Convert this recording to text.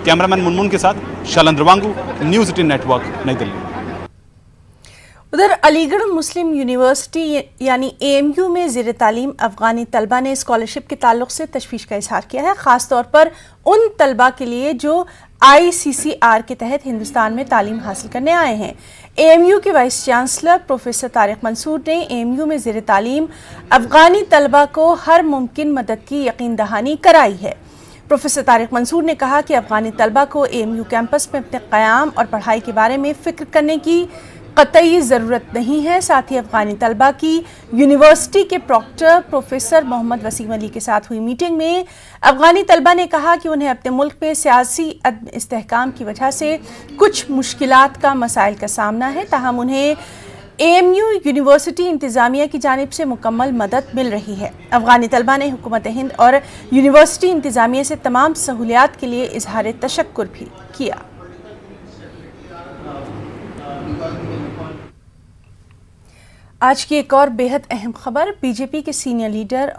Cameraman Munmun के साथ शलन रवांगू, news 18 network, नई दिल्ली। उधर अलीगढ़ मुस्लिम यूनिवर्सिटी यानी AMU में ज़ेर तालीम अफ़गानी तलबा ने स्कॉलरशिप के ताल्लुक से तशवीश का इजहार किया है, ख़ास तौर पर उन तलबा के लिए जो ICCR के तहत हिंदुस्तान में तालीम हासिल करने आए हैं। AMU के vice chancellor professor Tariq Mansoor ने AMU में ज़ेर तालीम अफ़गानी तलबा को हर मुमकिन मदद की यकीन दहानी कराई है। प्रोफेसर तारिक मंसूर ने कहा कि अफ़गानी तलबा को AMU कैंपस में अपने क़याम और पढ़ाई के बारे में फ़िक्र करने की कतई ज़रूरत नहीं है। साथ ही अफ़गानी तलबा की यूनिवर्सिटी के प्रॉक्टर प्रोफेसर मोहम्मद वसीम अली के साथ हुई मीटिंग में अफ़गानी तलबा ने कहा कि उन्हें अपने मुल्क में सियासी इस्तेहकाम की वजह से कुछ मुश्किलात का मसाइल का सामना है, ताहम उन्हें AMU यूनिवर्सिटी इंतज़ामिया की जानिब से मुकम्मल मदद मिल रही है। अफ़गानी तलबा ने हुकूमत हिंद और यूनिवर्सिटी इंतज़ामिया से तमाम सहूलियात के लिए इजहार तशक्कुर भी किया। आज की एक और बेहद अहम खबर, BJP के सीनियर लीडर